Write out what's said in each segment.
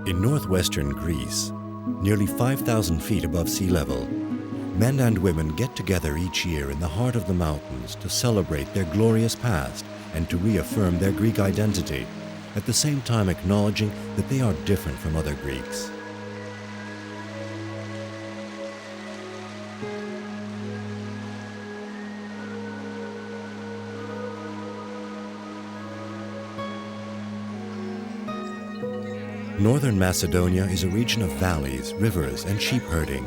In northwestern Greece, nearly 5,000 feet above sea level, men and women get together each year in the heart of the mountains to celebrate their glorious past and to reaffirm their Greek identity, at the same time acknowledging that they are different from other Greeks. Northern Macedonia is a region of valleys, rivers, and sheep herding,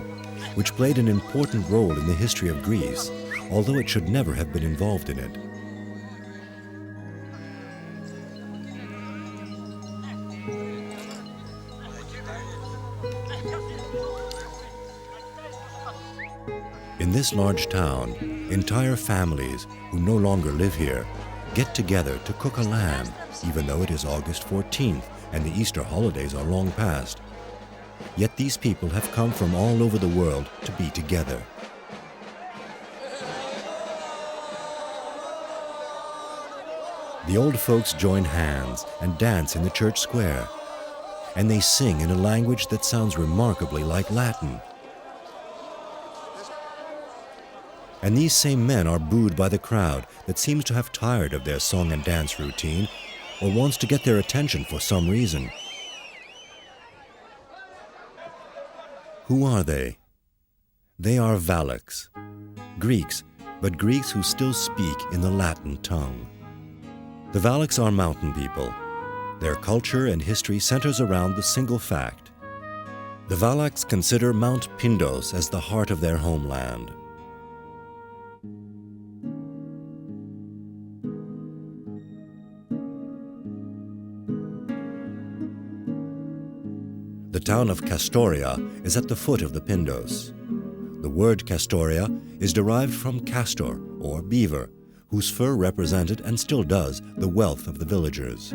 which played an important role in the history of Greece, although it should never have been involved in it. In this large town, entire families who no longer live here get together to cook a lamb, even though it is August 14th and the Easter holidays are long past. Yet these people have come from all over the world to be together. The old folks join hands and dance in the church square, and they sing in a language that sounds remarkably like Latin. And these same men are booed by the crowd that seems to have tired of their song and dance routine or wants to get their attention for some reason. Who are they? They are Vlachs, Greeks, but Greeks who still speak in the Latin tongue. The Vlachs are mountain people. Their culture and history centers around the single fact. The Vlachs consider Mount Pindos as the heart of their homeland. The town of Castoria is at the foot of the Pindos. The word Castoria is derived from castor, or beaver, whose fur represented and still does the wealth of the villagers.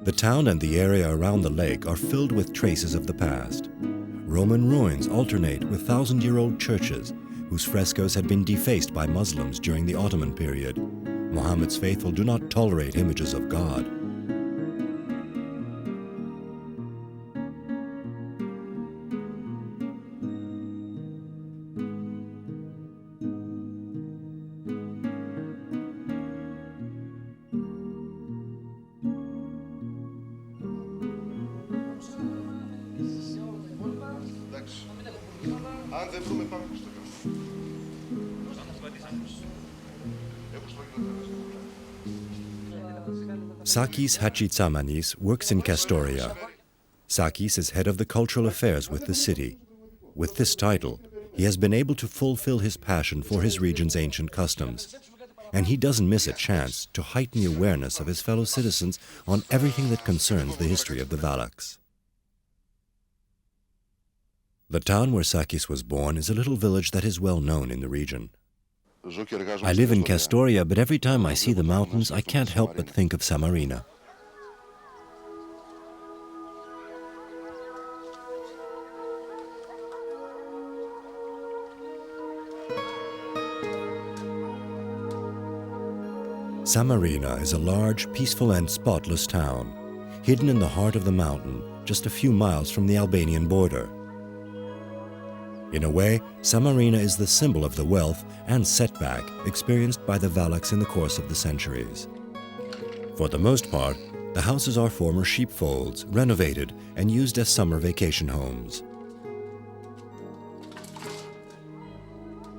The town and the area around the lake are filled with traces of the past. Roman ruins alternate with thousand-year-old churches whose frescoes had been defaced by Muslims during the Ottoman period. Muhammad's faithful do not tolerate images of God. Sakis Hatzitsamanis works in Castoria. Sakis is head of the cultural affairs with the city. With this title, he has been able to fulfill his passion for his region's ancient customs, and he doesn't miss a chance to heighten the awareness of his fellow citizens on everything that concerns the history of the Vlachs. The town where Sakis was born is a little village that is well known in the region. I live in Castoria, but every time I see the mountains, I can't help but think of Samarina. Samarina is a large, peaceful and spotless town, hidden in the heart of the mountain, just a few miles from the Albanian border. In a way, Samarina is the symbol of the wealth and setback experienced by the Vlachs in the course of the centuries. For the most part, the houses are former sheepfolds, renovated and used as summer vacation homes.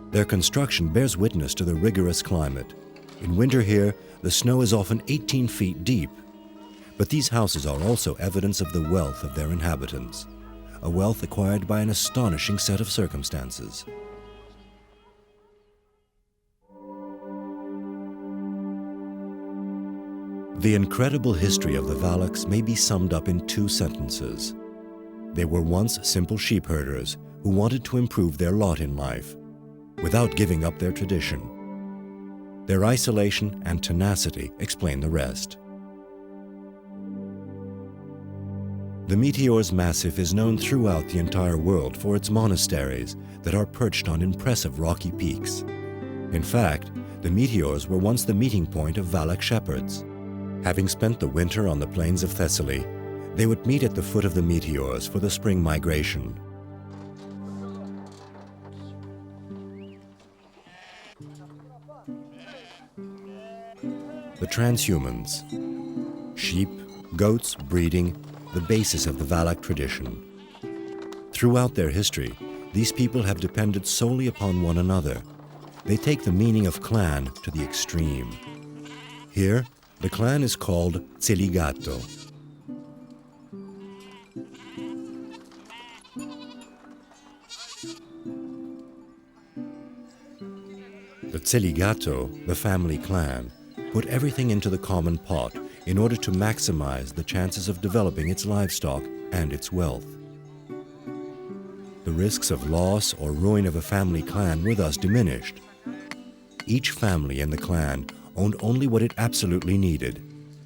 Their construction bears witness to the rigorous climate. In winter here, the snow is often 18 feet deep. But these houses are also evidence of the wealth of their inhabitants, a wealth acquired by an astonishing set of circumstances. The incredible history of the Vlachs may be summed up in two sentences. They were once simple sheep herders who wanted to improve their lot in life, without giving up their tradition. Their isolation and tenacity explain the rest. The Meteors Massif is known throughout the entire world for its monasteries that are perched on impressive rocky peaks. In fact, the Meteors were once the meeting point of Vlach shepherds. Having spent the winter on the plains of Thessaly, they would meet at the foot of the Meteors for the spring migration. The transhumans. Sheep, goats, breeding, the basis of the Vlach tradition. Throughout their history, these people have depended solely upon one another. They take the meaning of clan to the extreme. Here, the clan is called celigato. The celigato, the family clan, put everything into the common pot in order to maximize the chances of developing its livestock and its wealth. The risks of loss or ruin of a family clan were thus diminished. Each family in the clan owned only what it absolutely needed.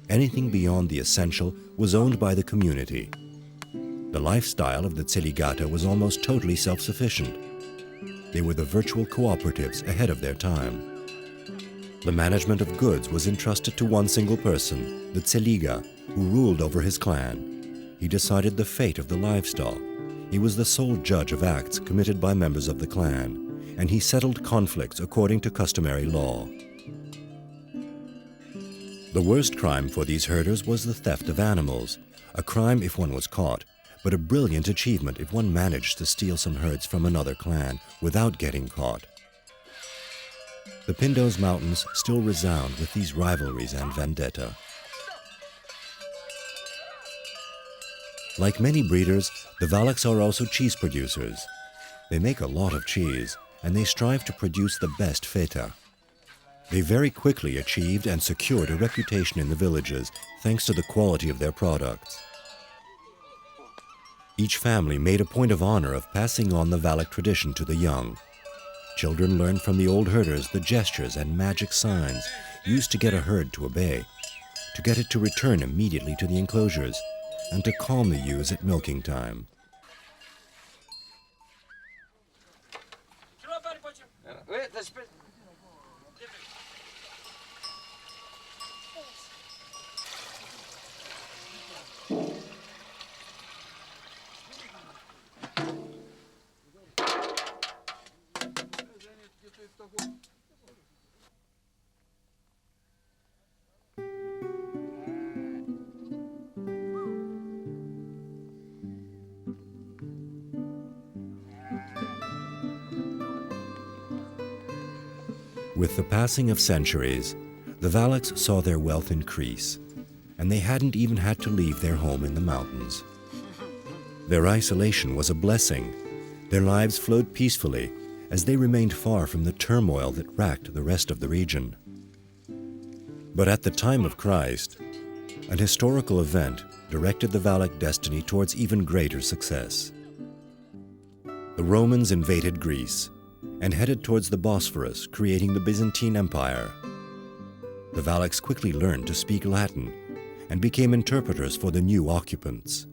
Anything beyond the essential was owned by the community. The lifestyle of the celigato was almost totally self-sufficient. They were the virtual cooperatives ahead of their time. The management of goods was entrusted to one single person, the celiga, who ruled over his clan. He decided the fate of the livestock. He was the sole judge of acts committed by members of the clan, and he settled conflicts according to customary law. The worst crime for these herders was the theft of animals, a crime if one was caught, but a brilliant achievement if one managed to steal some herds from another clan without getting caught. The Pindos Mountains still resound with these rivalries and vendetta. Like many breeders, the Vlachs are also cheese producers. They make a lot of cheese, and they strive to produce the best feta. They very quickly achieved and secured a reputation in the villages thanks to the quality of their products. Each family made a point of honor of passing on the Vlach tradition to the young. Children learned from the old herders the gestures and magic signs used to get a herd to obey, to get it to return immediately to the enclosures, and to calm the ewes at milking time. With the passing of centuries, the Vlachs saw their wealth increase, and they hadn't even had to leave their home in the mountains. Their isolation was a blessing. Their lives flowed peacefully as they remained far from the turmoil that racked the rest of the region. But at the time of Christ, an historical event directed the Vlach destiny towards even greater success. The Romans invaded Greece and headed towards the Bosphorus, creating the Byzantine Empire. The Vlachs quickly learned to speak Latin and became interpreters for the new occupants.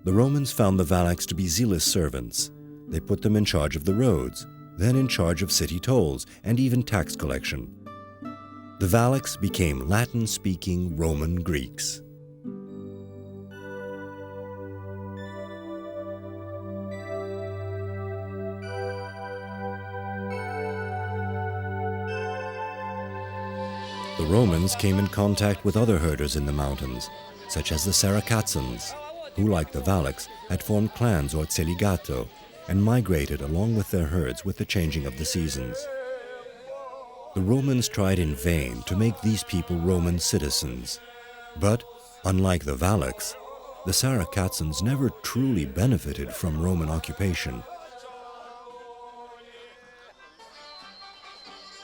The Romans found the Vlachs to be zealous servants. They put them in charge of the roads, then in charge of city tolls and even tax collection. The Vlachs became Latin-speaking Roman Greeks. The Romans came in contact with other herders in the mountains, such as the Saracens, who, like the Vlachs, had formed clans or celigato and migrated along with their herds with the changing of the seasons. The Romans tried in vain to make these people Roman citizens, but, unlike the Vlachs, the Saracens never truly benefited from Roman occupation.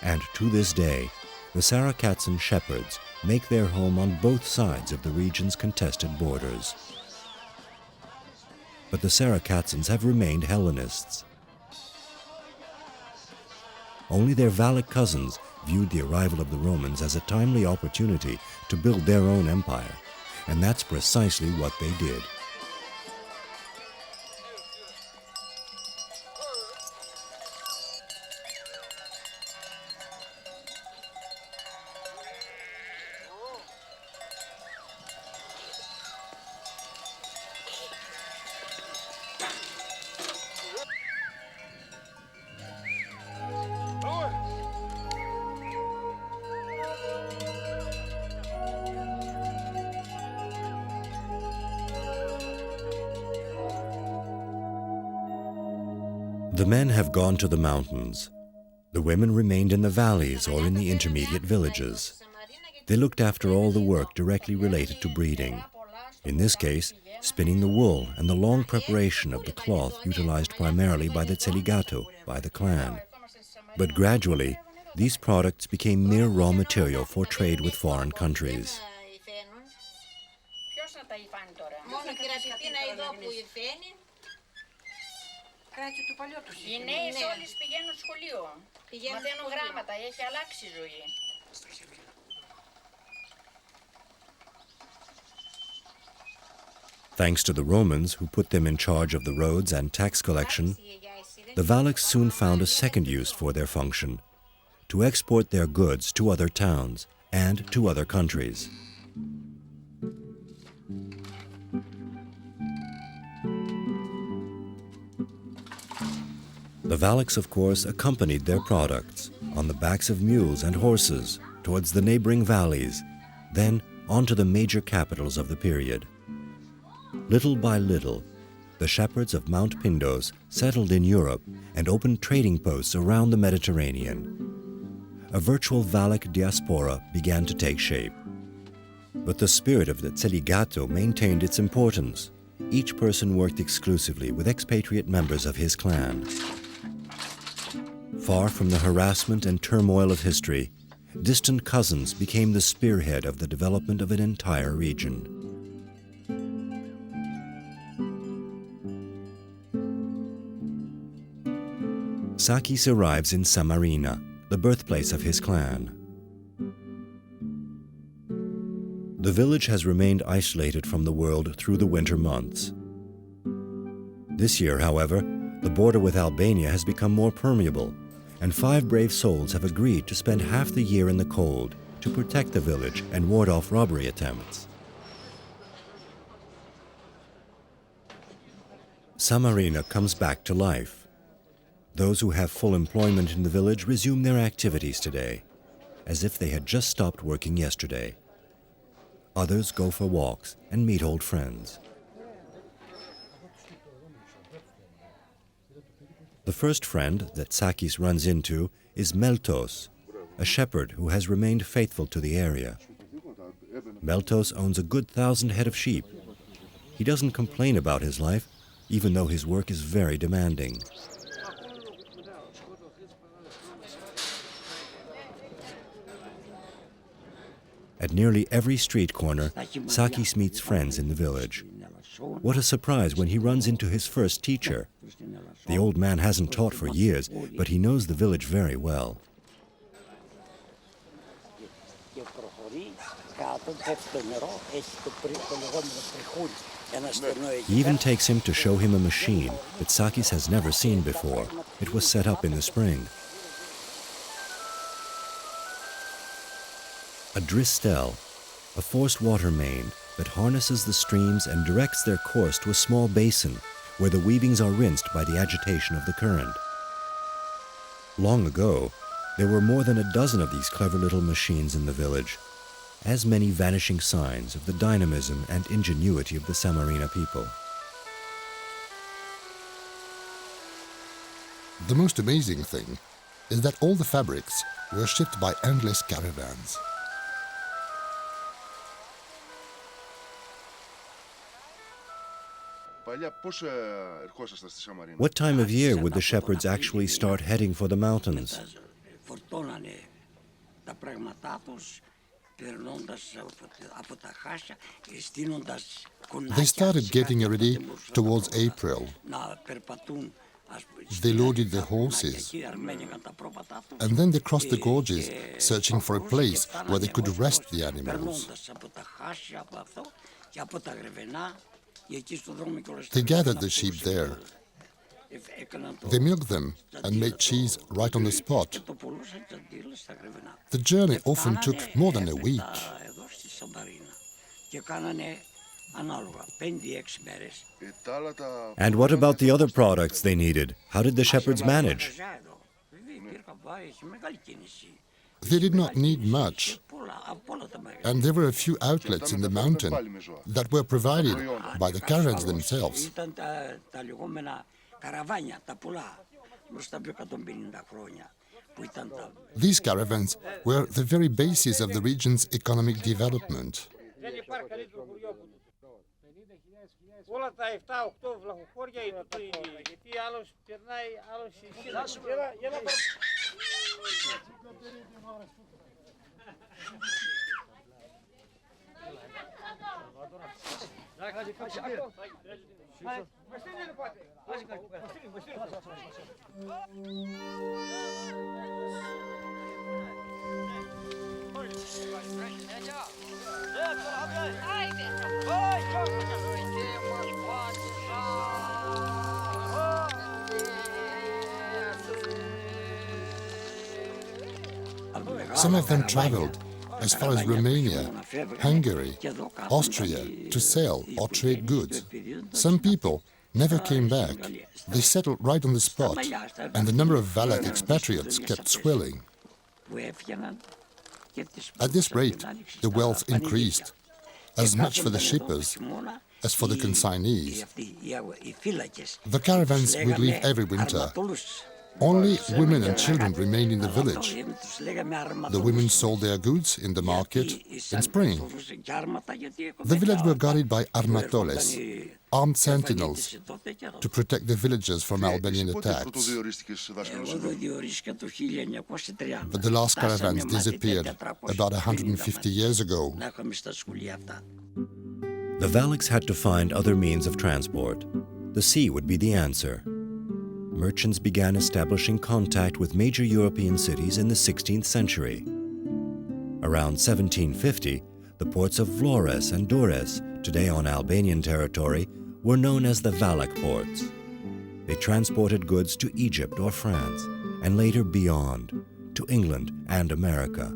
And to this day, the Saracen shepherds make their home on both sides of the region's contested borders. But the Saracens have remained Hellenists. Only their Vlach cousins viewed the arrival of the Romans as a timely opportunity to build their own empire, and that's precisely what they did. The men have gone to the mountains. The women remained in the valleys or in the intermediate villages. They looked after all the work directly related to breeding. In this case, spinning the wool and the long preparation of the cloth utilized primarily by the tseligato, by the clan. But gradually, these products became mere raw material for trade with foreign countries. Οι νέες όλες πηγαίνουν σχολείο. Μαθαίνουν γράμματα, έχει αλλάξει η ζωή. Thanks to the Romans, who put them in charge of the roads and tax collection, the Vlachs soon found a second use for their function, to export their goods to other towns and to other countries. The Vlachs, of course, accompanied their products on the backs of mules and horses towards the neighboring valleys, then on to the major capitals of the period. Little by little, the shepherds of Mount Pindos settled in Europe and opened trading posts around the Mediterranean. A virtual Vlach diaspora began to take shape. But the spirit of the tseligato maintained its importance. Each person worked exclusively with expatriate members of his clan. Far from the harassment and turmoil of history, distant cousins became the spearhead of the development of an entire region. Sakis arrives in Samarina, the birthplace of his clan. The village has remained isolated from the world through the winter months. This year, however, the border with Albania has become more permeable, and 5 brave souls have agreed to spend half the year in the cold to protect the village and ward off robbery attempts. Samarina comes back to life. Those who have full employment in the village resume their activities today, as if they had just stopped working yesterday. Others go for walks and meet old friends. The first friend that Sakis runs into is Meltos, a shepherd who has remained faithful to the area. Meltos owns a good 1,000 head of sheep. He doesn't complain about his life, even though his work is very demanding. At nearly every street corner, Sakis meets friends in the village. What a surprise when he runs into his first teacher. The old man hasn't taught for years, but he knows the village very well. He even takes him to show him a machine that Sakis has never seen before. It was set up in the spring. A dristel, a forced water main that harnesses the streams and directs their course to a small basin where the weavings are rinsed by the agitation of the current. Long ago, there were more than a dozen of these clever little machines in the village, as many vanishing signs of the dynamism and ingenuity of the Samarina people. The most amazing thing is that all the fabrics were shipped by endless caravans. What time of year would the shepherds actually start heading for the mountains? They started getting ready towards April. They loaded their horses, and then they crossed the gorges, searching for a place where they could rest the animals. They gathered the sheep there. They milked them and made cheese right on the spot. The journey often took more than a week. And what about the other products they needed? How did the shepherds manage? They did not need much, and there were a few outlets in the mountain that were provided by the caravans themselves. These caravans were the very basis of the region's economic development. Some of them traveled as far as Romania, Hungary, Austria to sell or trade goods. Some people never came back. They settled right on the spot, and the number of Vlach expatriates kept swelling. At this rate, the wealth increased, as much for the shippers as for the consignees. The caravans would leave every winter. Only women and children remained in the village. The women sold their goods in the market in spring. The village were guarded by armatoles, armed sentinels, to protect the villagers from Albanian attacks. But the last caravans disappeared about 150 years ago. The Vlachs had to find other means of transport. The sea would be the answer. Merchants began establishing contact with major European cities in the 16th century. Around 1750, the ports of Vlachs and Durrës, today on Albanian territory, were known as the Vlach ports. They transported goods to Egypt or France, and later beyond, to England and America.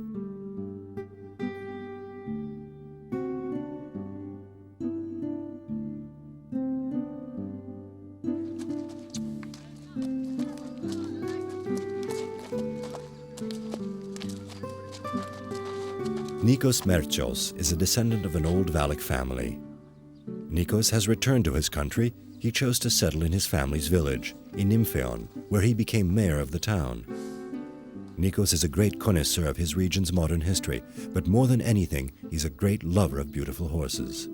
Nikos Merchos is a descendant of an old Vlach family. Nikos has returned to his country. He chose to settle in his family's village, in Nympheon, where he became mayor of the town. Nikos is a great connoisseur of his region's modern history, but more than anything, he's a great lover of beautiful horses.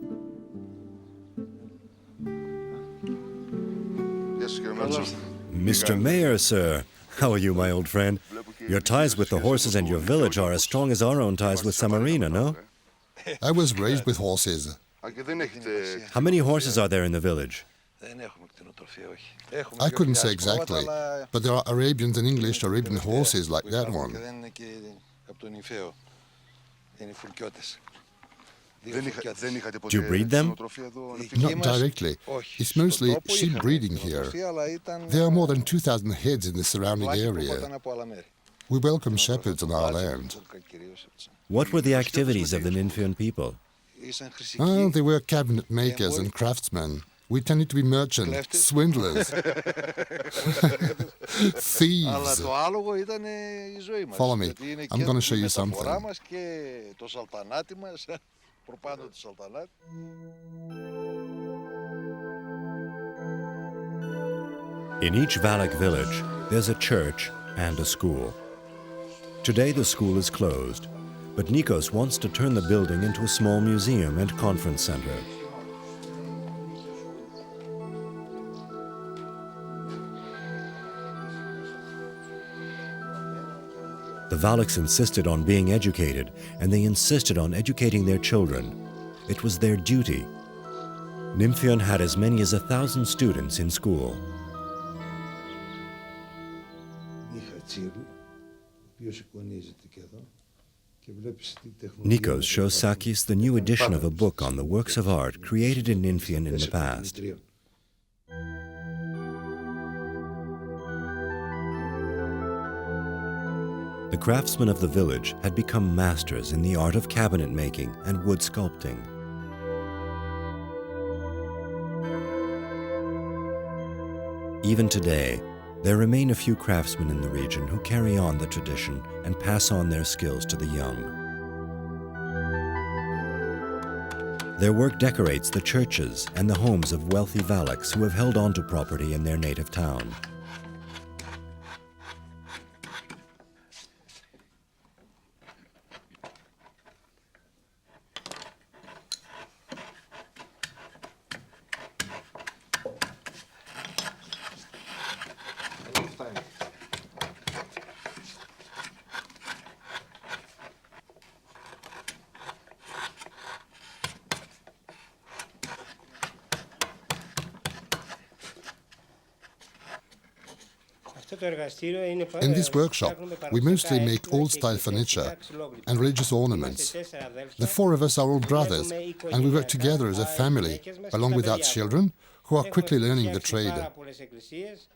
Mr. Mayor, sir. How are you, my old friend? Your ties with the horses and your village are as strong as our own ties with Samarina, no? I was raised with horses. How many horses are there in the village? I couldn't say exactly, but there are Arabians and English Arabian horses like that one. Do you breed them? Not directly. It's mostly sheep breeding here. There are more than 2,000 heads in the surrounding area. We welcome shepherds on our land. What were the activities of the Nympheon people? Oh, they were cabinet makers and craftsmen. We tended to be merchants, swindlers, thieves. Follow me. I'm going to show you something. In each Vlach village, there's a church and a school. Today the school is closed, but Nikos wants to turn the building into a small museum and conference center. The Vlachs insisted on being educated, and they insisted on educating their children. It was their duty. Nympheon had as many as 1,000 students in school. Nikos shows Sakis the new edition of a book on the works of art created in Infion in the past. The craftsmen of the village had become masters in the art of cabinet making and wood sculpting. Even today, there remain a few craftsmen in the region who carry on the tradition and pass on their skills to the young. Their work decorates the churches and the homes of wealthy Vlachs who have held on to property in their native town. In this workshop, we mostly make old-style furniture and religious ornaments. The four of us are all brothers, and we work together as a family, along with our children, who are quickly learning the trade.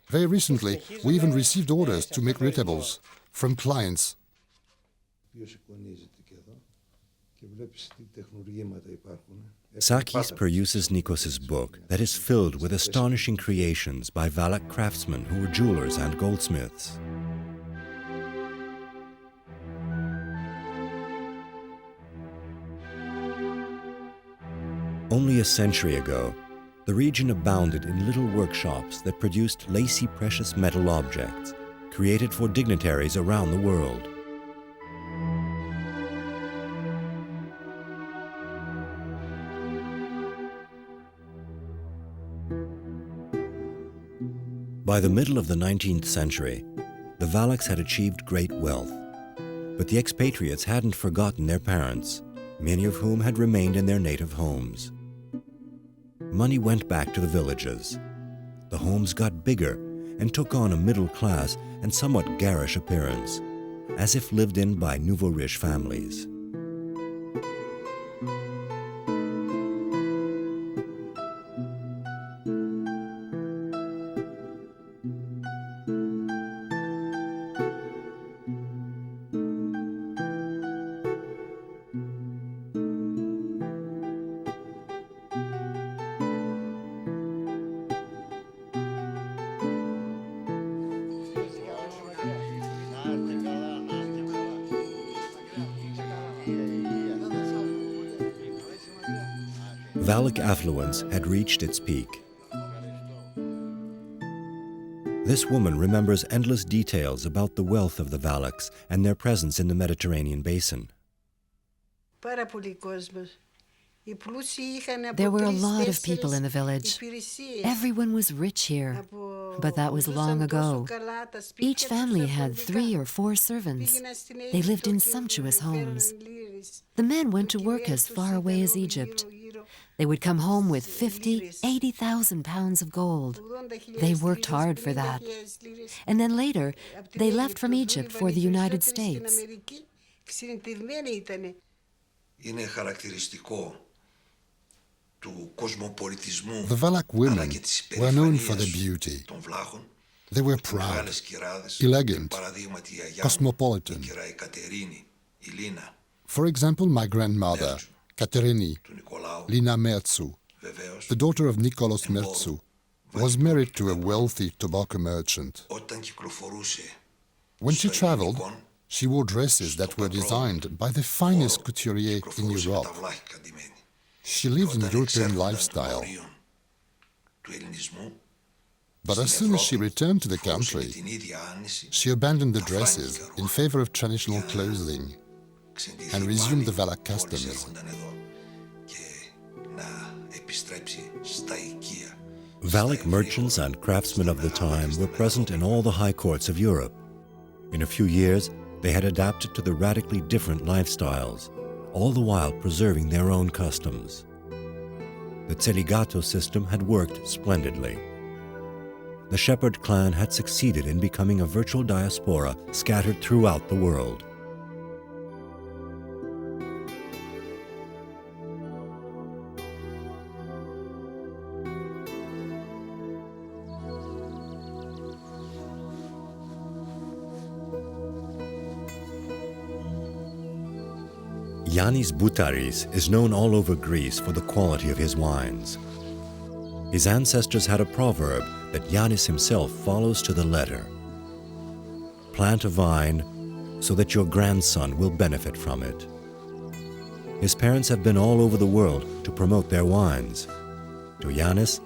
Very recently, we even received orders to make retables from clients. Sakis peruses Nikos' book that is filled with astonishing creations by Vlach craftsmen who were jewelers and goldsmiths. Only a century ago, the region abounded in little workshops that produced lacy precious metal objects, created for dignitaries around the world. By the middle of the 19th century, the Vlachs had achieved great wealth, but the expatriates hadn't forgotten their parents, many of whom had remained in their native homes. Money went back to the villages. The homes got bigger and took on a middle-class and somewhat garish appearance, as if lived in by nouveau-riche families. Vlach affluence had reached its peak. This woman remembers endless details about the wealth of the Vlachs and their presence in the Mediterranean basin. There were a lot of people in the village. Everyone was rich here, but that was long ago. Each family had 3 or 4 servants. They lived in sumptuous homes. The men went to work as far away as Egypt. They would come home with 50, 80,000 pounds of gold. They worked hard for that. And then later, they left from Egypt for the United States. The Vlach women were known for their beauty. They were proud, elegant, cosmopolitan. For example, my grandmother, Katerini, Lina Mertsu, the daughter of Nikolaos Mertsu, was married to a wealthy tobacco merchant. When she traveled, she wore dresses that were designed by the finest couturier in Europe. She lived in European lifestyle. But as soon as she returned to the country, she abandoned the dresses in favor of traditional clothing and resumed the Vlach customs. Vlach merchants and craftsmen of the time were present in all the high courts of Europe. In a few years, they had adapted to the radically different lifestyles, all the while preserving their own customs. The Celigato system had worked splendidly. the shepherd clan had succeeded in becoming a virtual diaspora scattered throughout the world. Yannis Boutaris is known all over Greece for the quality of his wines. His ancestors had a proverb that Yannis himself follows to the letter. Plant a vine so that your grandson will benefit from it. His parents have been all over the world to promote their wines. To Yannis,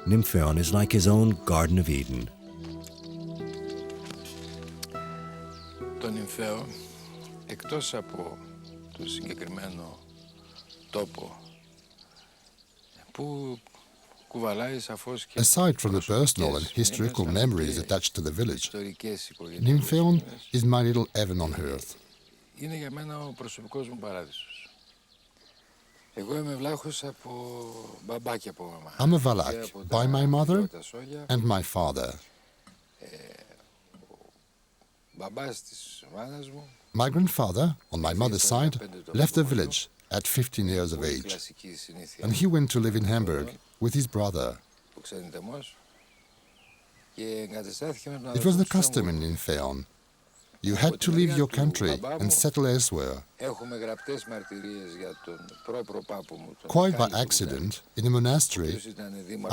Nympheon is like his own Garden of Eden. Το νυμφαίο, εκτός από το συγκεκριμένο τόπο που κουβαλάει σαφώς και Aside from the personal and historical memories attached to the village, Nympheon is my little heaven on earth. Είναι για μένα ο προσωπικός μου παράδεισος. Εγώ είμαι Βλάχος από μπαμπά και από μαμά. I'm a Valach by my mother and my father. Μπαμπάς της μάνας μου. My grandfather, on my mother's side, left the village at 15 years of age, and he went to live in Hamburg with his brother. It was the custom in Nympheon. You had to leave your country and settle elsewhere. Quite by accident, in a monastery,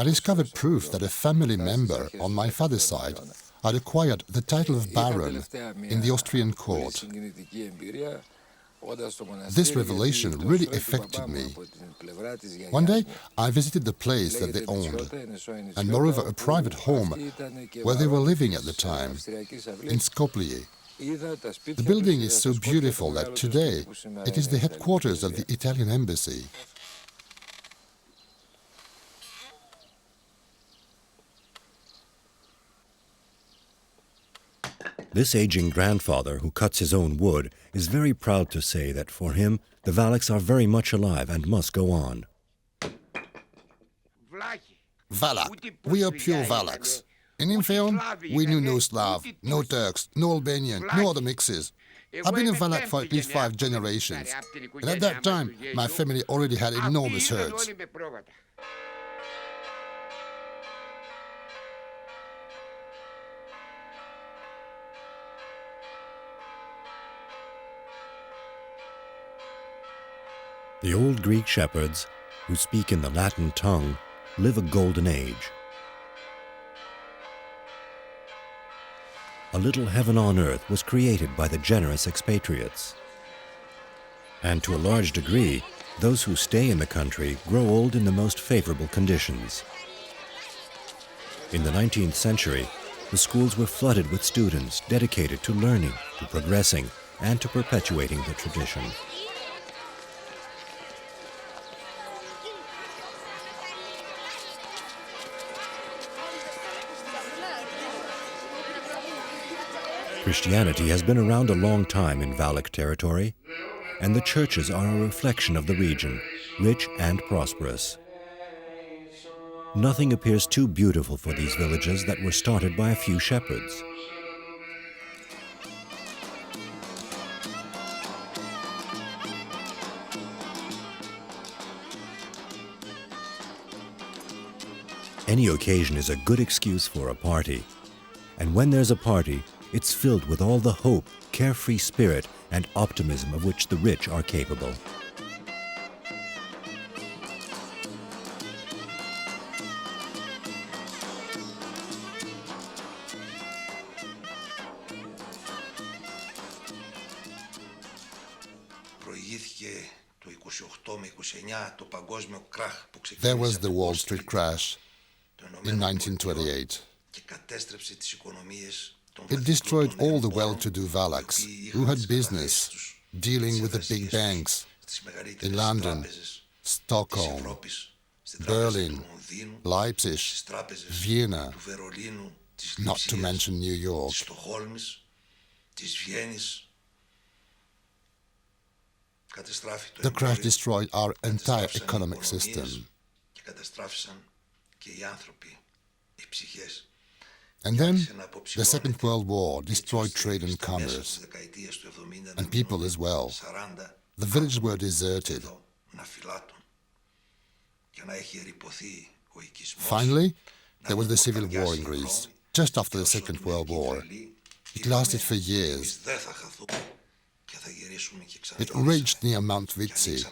I discovered proof that a family member on my father's side had acquired the title of baron in the Austrian court. This revelation really affected me. One day, I visited the place that they owned, and moreover a private home where they were living at the time, in Skopje. The building is so beautiful that today it is the headquarters of the Italian embassy. This aging grandfather who cuts his own wood is very proud to say that for him, the Vlachs are very much alive and must go on. Valach. We are pure Valachs. In Nympheon, we knew no Slav, no Turks, no Albanian, no other mixes. I've been a Valach for at least 5 generations, and at that time, my family already had enormous herds. The old Greek shepherds, who speak in the Latin tongue, live a golden age. A little heaven on earth was created by the generous expatriates. And to a large degree, those who stay in the country grow old in the most favorable conditions. In the 19th century, the schools were flooded with students dedicated to learning, to progressing, and to perpetuating the tradition. Christianity has been around a long time in Valach territory, and the churches are a reflection of the region, rich and prosperous. Nothing appears too beautiful for these villages that were started by a few shepherds. Any occasion is a good excuse for a party, and when there's a party, it's filled with all the hope, carefree spirit, and optimism of which the rich are capable. There was the Wall Street crash in 1928. It destroyed all the well-to-do Valachs who had business dealing with the big banks in London, Stockholm, Berlin, Leipzig, Vienna, not to mention New York. The crash destroyed our entire economic system. And then the Second World War destroyed trade and commerce, and people as well. The villages were deserted. Finally, there was the Civil War in Greece, just after the Second World War. It lasted for years. It raged near Mount Vitzi.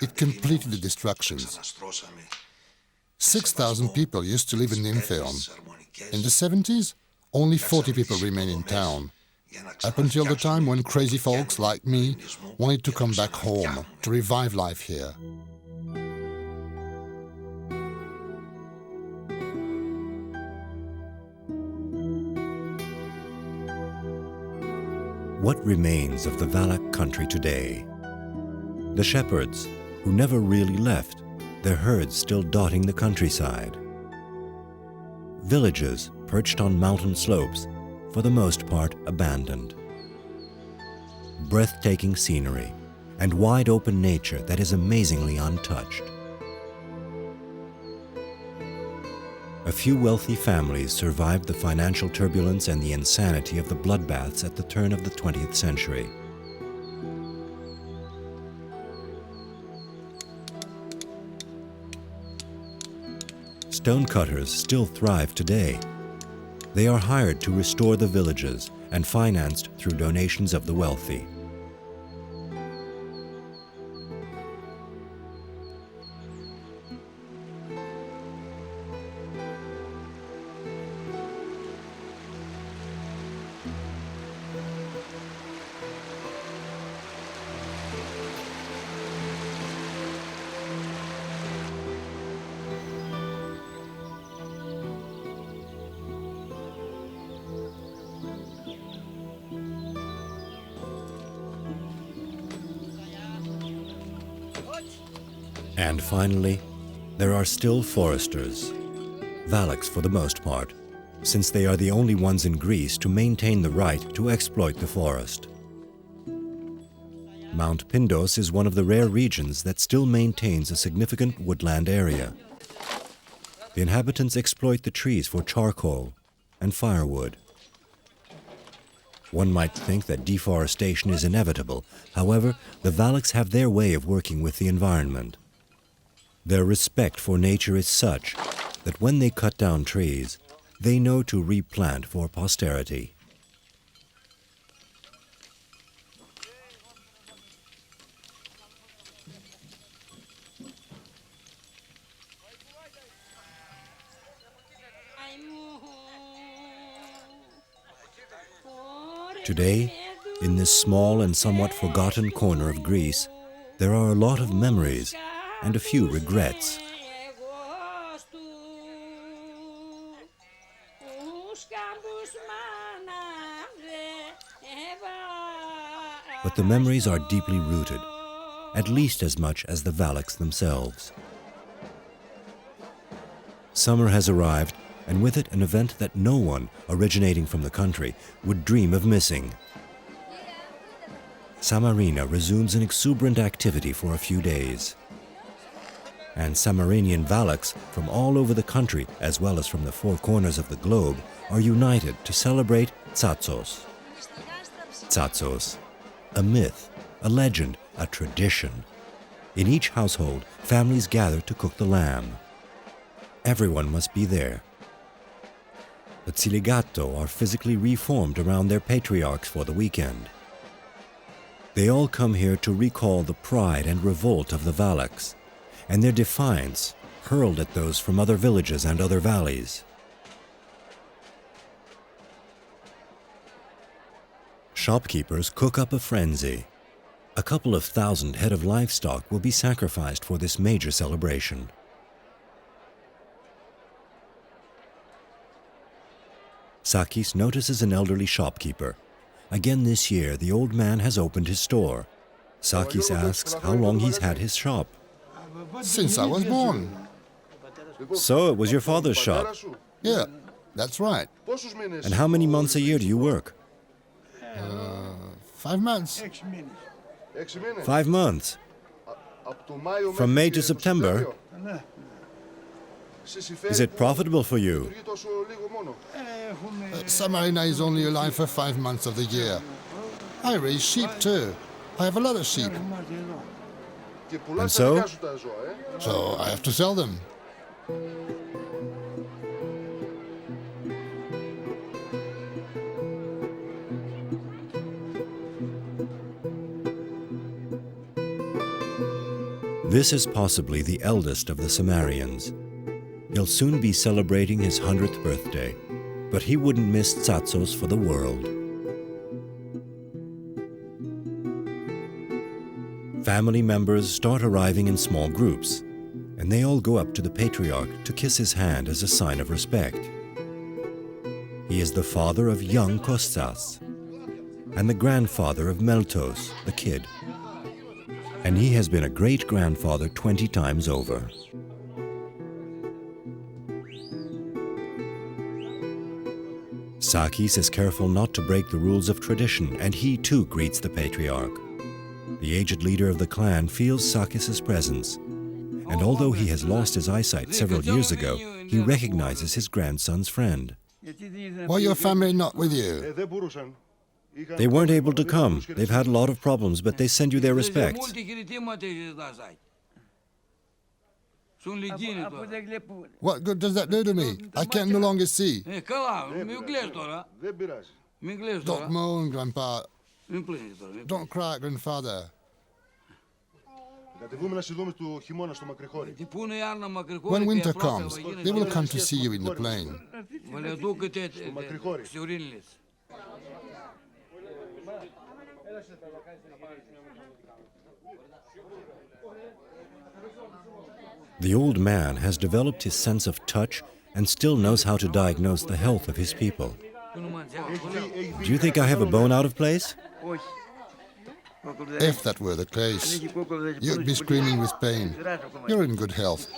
It completed the destructions. 6,000 people used to live in Nympheon. In the 70s, only 40 people remained in town, up until the time when crazy folks like me wanted to come back home to revive life here. What remains of the Vlach country today? The shepherds, who never really left, their herds still dotting the countryside. Villages perched on mountain slopes, for the most part abandoned. Breathtaking scenery and wide open nature that is amazingly untouched. A few wealthy families survived the financial turbulence and the insanity of the bloodbaths at the turn of the 20th century. Stonecutters still thrive today. They are hired to restore the villages and financed through donations of the wealthy. And finally, there are still foresters, Vlachs for the most part, since they are the only ones in Greece to maintain the right to exploit the forest. Mount Pindos is one of the rare regions that still maintains a significant woodland area. The inhabitants exploit the trees for charcoal and firewood. One might think that deforestation is inevitable. However, the Vlachs have their way of working with the environment. Their respect for nature is such that when they cut down trees, they know to replant for posterity. Today, in this small and somewhat forgotten corner of Greece, there are a lot of memories and a few regrets. But the memories are deeply rooted, at least as much as the Vlachs themselves. Summer has arrived, and with it an event that no one originating from the country would dream of missing. Samarina resumes an exuberant activity for a few days. And Samarinian Vlachs from all over the country, as well as from the four corners of the globe, are united to celebrate Tsatsos. Tsatsos, a myth, a legend, a tradition. In each household, families gather to cook the lamb. Everyone must be there. The Tsiligato are physically reformed around their patriarchs for the weekend. They all come here to recall the pride and revolt of the Vlachs, and their defiance hurled at those from other villages and other valleys. Shopkeepers cook up a frenzy. A couple of thousand head of livestock will be sacrificed for this major celebration. Sakis notices an elderly shopkeeper. Again this year, the old man has opened his store. Sakis asks how long he's had his shop. Since I was born. So it was your father's shop? Yeah, that's right. And how many months a year do you work? 5 months. 5 months? From May to September? Is it profitable for you? Samarina is only alive for 5 months of the year. I raise sheep too. I have a lot of sheep. And so? So I have to sell them. This is possibly the eldest of the Samarians. He'll soon be celebrating his 100th birthday, but he wouldn't miss tsatsos for the world. Family members start arriving in small groups, and they all go up to the patriarch to kiss his hand as a sign of respect. He is the father of young Kostas and the grandfather of Meltos, the kid. And he has been a great-grandfather 20 times over. Sakis is careful not to break the rules of tradition, and he too greets the patriarch. The aged leader of the clan feels Sakis' presence, and although he has lost his eyesight several years ago, he recognizes his grandson's friend. Why your family not with you? They weren't able to come. They've had a lot of problems, but they send you their respects. What good does that do to me? I can no longer see. Don't moan, Grandpa. Don't cry, Grandfather. When winter comes, they will come to see you in the plain. The old man has developed his sense of touch and still knows how to diagnose the health of his people. Do you think I have a bone out of place? If that were the case, you'd be screaming with pain. You're in good health.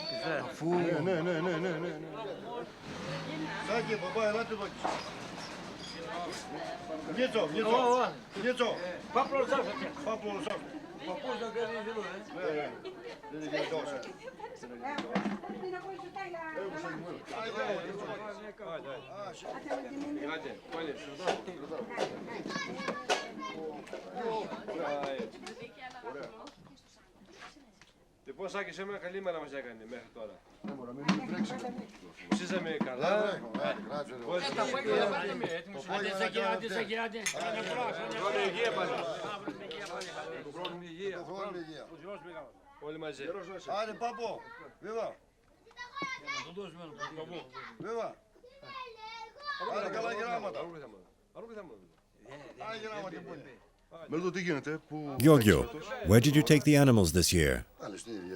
Λοιπόν, Σάκη, σε μένα καλή μέρα μας έκανε μέχρι τώρα. Ψήσαμε καλά. Όλοι μαζί. Άντε, Πάπο, βίβα. Βίβα. Άντε, καλά γράμματα. Άντε, γράμματα που είναι. Giorgio, where did you take the animals this year?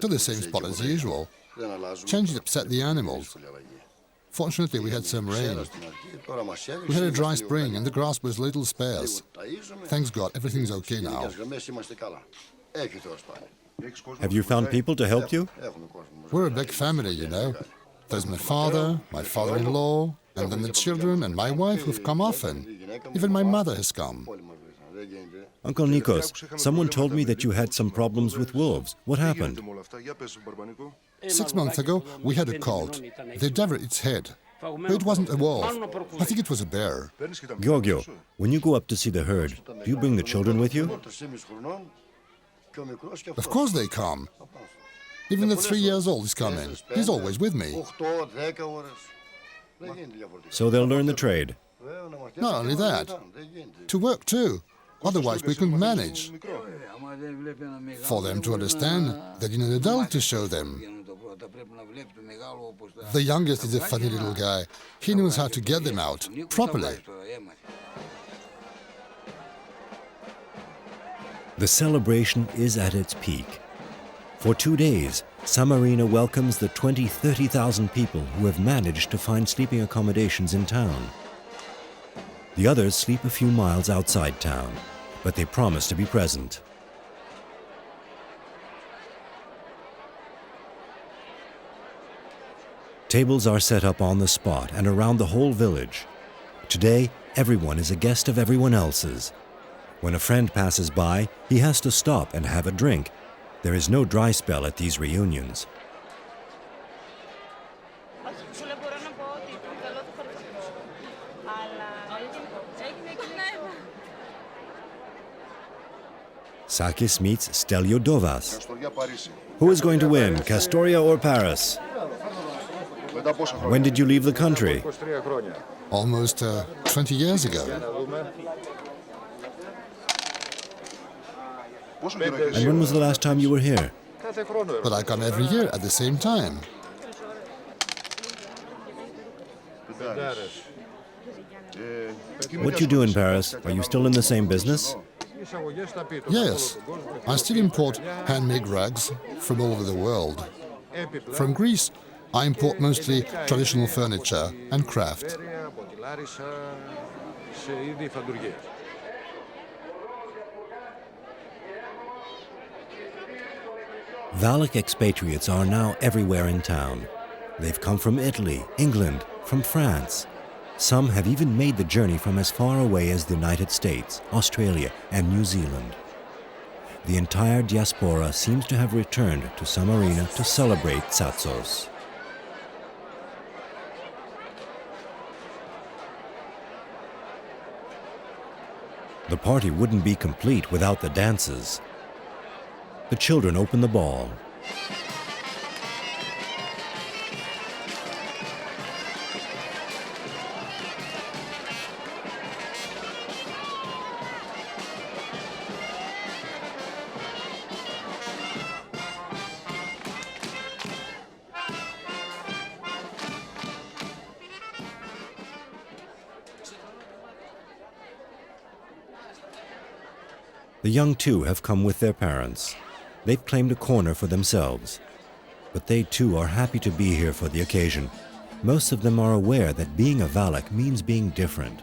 To the same spot as usual. Change it upset the animals. Fortunately, we had some rain. We had a dry spring and the grass was a little sparse. Thanks God, everything's okay now. Have you found people to help you? We're a big family, you know. There's my father, my father-in-law, and then the children and my wife who've come often. Even my mother has come. Uncle Nikos, someone told me that you had some problems with wolves. What happened? 6 months ago, we had a colt. They devoured its head. But it wasn't a wolf. I think it was a bear. Giorgio, when you go up to see the herd, do you bring the children with you? Of course they come. Even the 3 years old is coming. He's always with me. So they'll learn the trade. Not only that, to work too. Otherwise we couldn't manage. For them to understand, they need an adult to show them. The youngest is a funny little guy. He knows how to get them out, properly. The celebration is at its peak. For 2 days, Samarina welcomes the 20,000-30,000 people who have managed to find sleeping accommodations in town. The others sleep a few miles outside town, but they promise to be present. Tables are set up on the spot and around the whole village. Today, everyone is a guest of everyone else's. When a friend passes by, he has to stop and have a drink. There is no dry spell at these reunions. Sakis meets Steliodovas. Who is going to win, Castoria or Paris? When did you leave the country? Almost 20 years ago. And when was the last time you were here? But I come every year at the same time. What do you do in Paris? Are you still in the same business? Yes, I still import handmade rugs from all over the world. From Greece, I import mostly traditional furniture and craft. Vlach expatriates are now everywhere in town. They've come from Italy, England, from France. Some have even made the journey from as far away as the United States, Australia, and New Zealand. The entire diaspora seems to have returned to Samarina to celebrate Tsatsos. The party wouldn't be complete without the dances. The children open the ball. The young too have come with their parents. They've claimed a corner for themselves. But they too are happy to be here for the occasion. Most of them are aware that being a Vlach means being different.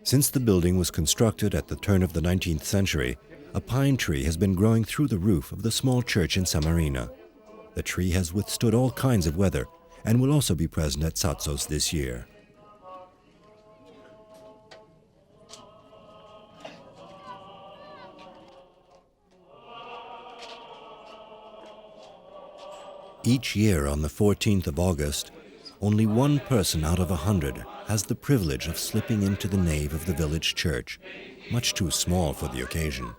Since the building was constructed at the turn of the 19th century, a pine tree has been growing through the roof of the small church in Samarina. The tree has withstood all kinds of weather and will also be present at Tsatsos this year. Each year on the 14th of August, only one person out of 100 has the privilege of slipping into the nave of the village church, much too small for the occasion.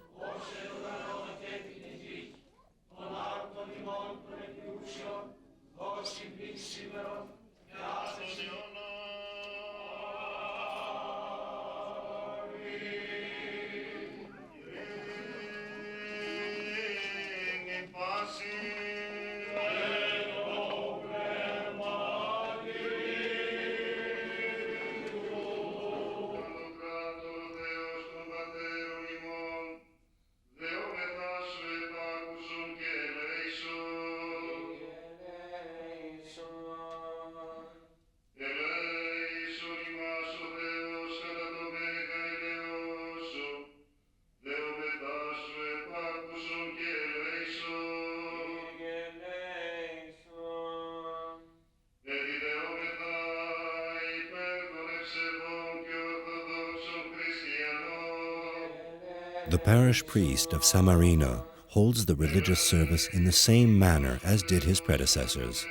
The parish priest of Samarina holds the religious service in the same manner as did his predecessors.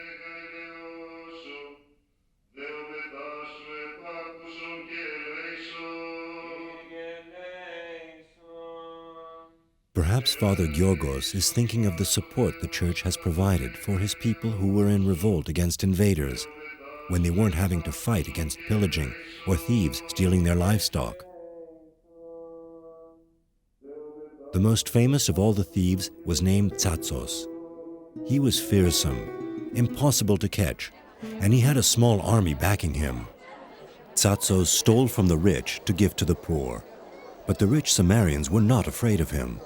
Perhaps Father Georgos is thinking of the support the church has provided for his people who were in revolt against invaders, when they weren't having to fight against pillaging or thieves stealing their livestock. The most famous of all the thieves was named Tsatsos. He was fearsome, impossible to catch, and he had a small army backing him. Tsatsos stole from the rich to give to the poor. But the rich Sumerians were not afraid of him.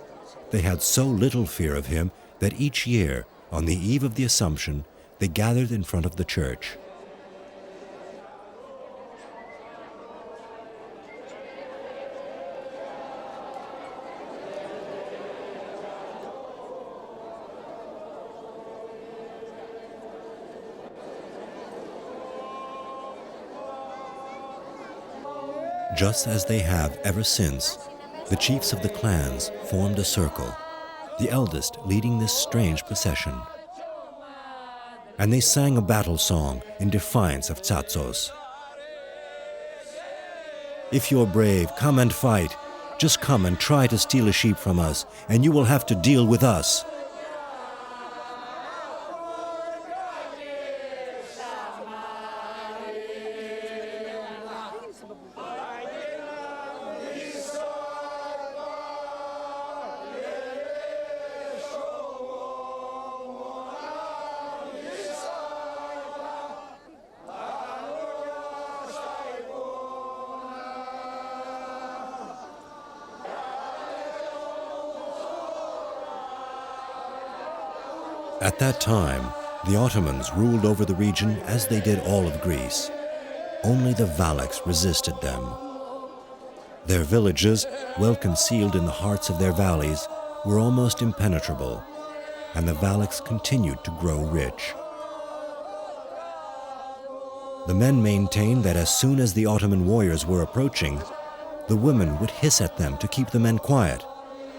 They had so little fear of him that each year, on the eve of the Assumption, they gathered in front of the church. Just as they have ever since, the chiefs of the clans formed a circle, the eldest leading this strange procession. And they sang a battle song in defiance of Tsatsos. If you're brave, come and fight. Just come and try to steal a sheep from us, and you will have to deal with us. At that time, the Ottomans ruled over the region as they did all of Greece. Only the Vlachs resisted them. Their villages, well concealed in the hearts of their valleys, were almost impenetrable, and the Vlachs continued to grow rich. The men maintained that as soon as the Ottoman warriors were approaching, the women would hiss at them to keep the men quiet,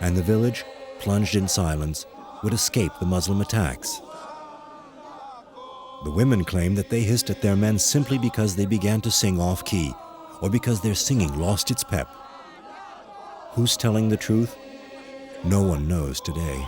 and the village, plunged in silence, would escape the Muslim attacks. The women claimed that they hissed at their men simply because they began to sing off-key, or because their singing lost its pep. Who's telling the truth? No one knows today.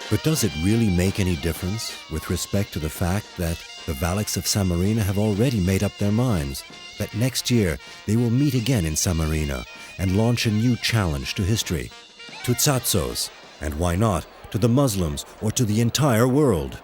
But does it really make any difference with respect to the fact that the Vlachs of Samarina have already made up their minds that next year they will meet again in Samarina and launch a new challenge to history, to Tsatsos, and why not, to the Muslims or to the entire world?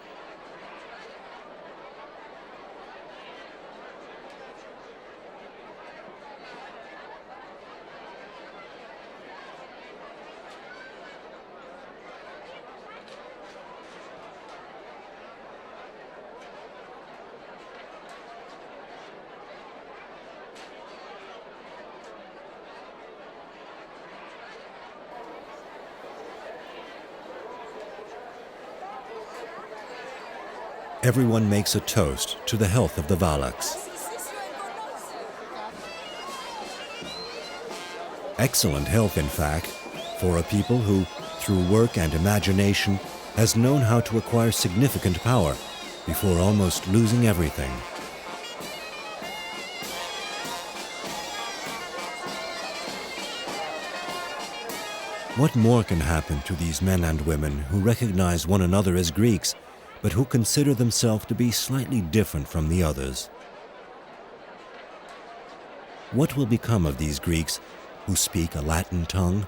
Everyone makes a toast to the health of the Vlachs. Excellent health, in fact, for a people who, through work and imagination, has known how to acquire significant power before almost losing everything. What more can happen to these men and women who recognize one another as Greeks, but who consider themselves to be slightly different from the others? What will become of these Greeks who speak a Latin tongue?